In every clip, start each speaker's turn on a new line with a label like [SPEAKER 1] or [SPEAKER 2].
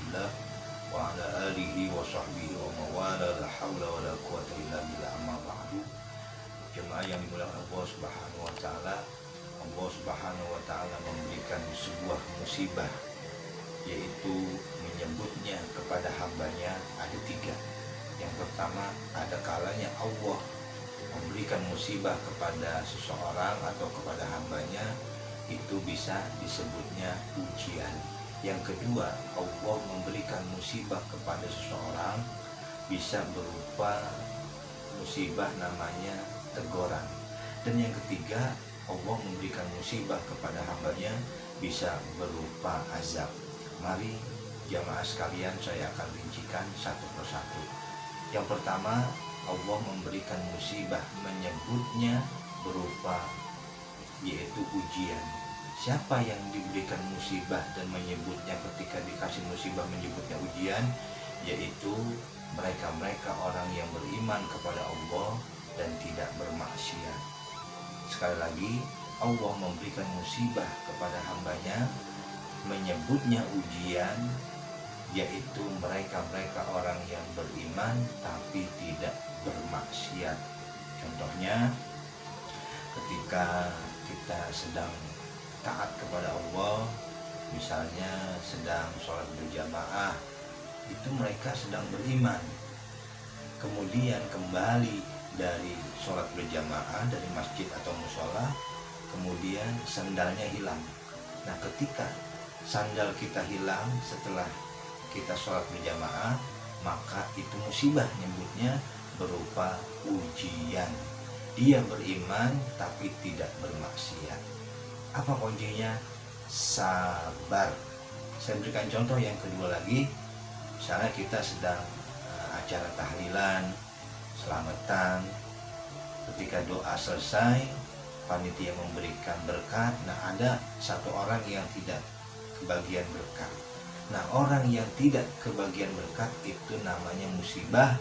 [SPEAKER 1] rahmatillah wa ala alihi wa sahbihi wa mawala la hawla wa la quwata illa billah amma ba'du. Jemaah yang dimuliakan Allah Subhanahu wa taala, Allah Subhanahu wa taala memberikan sebuah musibah, yaitu menyebutnya kepada hambanya ada tiga. Yang pertama, ada kalanya Allah memberikan musibah kepada seseorang atau kepada hambanya, itu bisa disebutnya ujian. Yang kedua, Allah memberikan musibah kepada seseorang bisa berupa musibah namanya teguran. Dan yang ketiga, Allah memberikan musibah kepada hambanya bisa berupa azab. Mari jamaah sekalian, saya akan rincikan satu persatu. Yang pertama, Allah memberikan musibah, menyebutnya berupa yaitu ujian. Siapa yang diberikan musibah dan menyebutnya ketika dikasih musibah menyebutnya ujian? Yaitu mereka-mereka orang yang beriman kepada Allah dan tidak bermaksiat. Sekali lagi, Allah memberikan musibah kepada hambanya, menyebutnya ujian, yaitu mereka-mereka orang yang beriman tapi tidak bermaksiat. Contohnya, ketika kita sedang taat kepada Allah, misalnya sedang sholat berjamaah, itu mereka sedang beriman, kemudian kembali dari sholat berjamaah dari masjid atau musola, kemudian sandalnya hilang. Nah, ketika sandal kita hilang setelah kita sholat berjamaah, maka itu musibah, nyebutnya berupa ujian. Dia beriman tapi tidak bermaksiat. Apa kuncinya? Sabar. Saya berikan contoh yang kedua lagi. Misalnya kita sedang acara tahlilan, selamatan, ketika doa selesai, panitia memberikan berkat. Nah, ada satu orang yang tidak kebagian berkat. Nah, orang yang tidak kebagian berkat itu namanya musibah,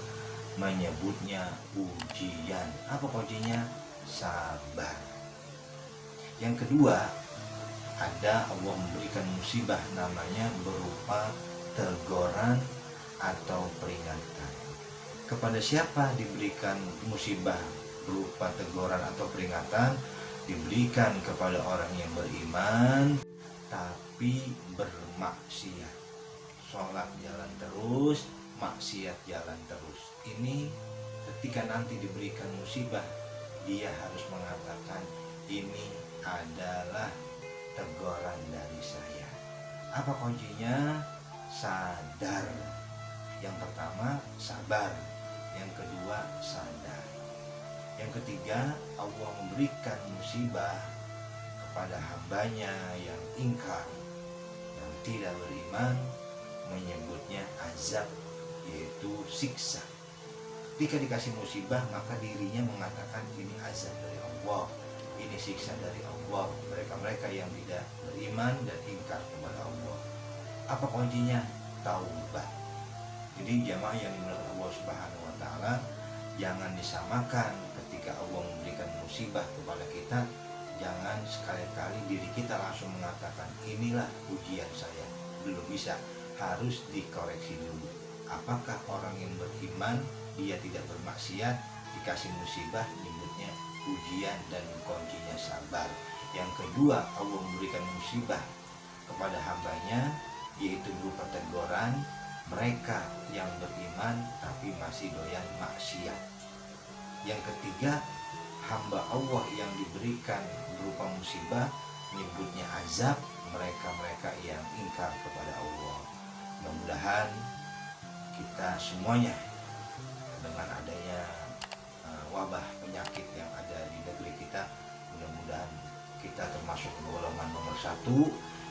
[SPEAKER 1] menyebutnya ujian. Apa kuncinya? Sabar. Yang kedua, ada Allah memberikan musibah namanya berupa teguran atau peringatan. Kepada siapa diberikan musibah berupa teguran atau peringatan? Diberikan kepada orang yang beriman tapi bermaksiat. Sholat jalan terus, maksiat jalan terus. Ini ketika nanti diberikan musibah, dia harus mengatakan, ini adalah teguran dari saya. Apa kuncinya? Sadar. Yang pertama, sabar. Yang kedua, sadar. Yang ketiga, Allah memberikan musibah kepada hambanya yang ingkar, yang tidak beriman, menyebutnya azab, yaitu siksa. Ketika dikasih musibah, maka dirinya mengatakan ini azab dari Allah, ini siksa dari Allah. Mereka-mereka yang tidak beriman dan ingkar kepada Allah. Apa kuncinya? Taubat. Jadi jamaah yang dimuliakan Allah Subhanahu wa taala, jangan disamakan ketika Allah memberikan musibah kepada kita. Jangan sekali-kali diri kita langsung mengatakan inilah ujian saya. Belum bisa, harus dikoreksi dulu. Apakah orang yang beriman, dia tidak bermaksiat, dikasih musibah nyebutnya ujian dan kuncinya sabar. Yang kedua, Allah memberikan musibah kepada hambanya, yaitu berupa teguran, mereka yang beriman tapi masih doyan maksiat. Yang ketiga, hamba Allah yang diberikan berupa musibah, menyebutnya azab, mereka-mereka yang ingkar kepada Allah. Mudah-mudahan kita semuanya dengan adanya wabah penyakit yang ada di negeri kita, mudah-mudahan kita termasuk golongan nomor 1,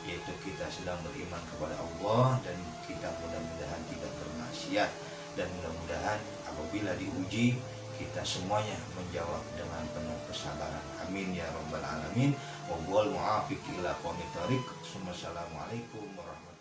[SPEAKER 1] yaitu kita sedang beriman kepada Allah dan kita mudah-mudahan tidak bermaksiat, dan mudah-mudahan apabila diuji kita semuanya menjawab dengan penuh kesabaran. Amin ya rabbal alamin. Wal muafiq ila qomit thariq. Wassalamualaikum warahmatullahi wabarakatuh.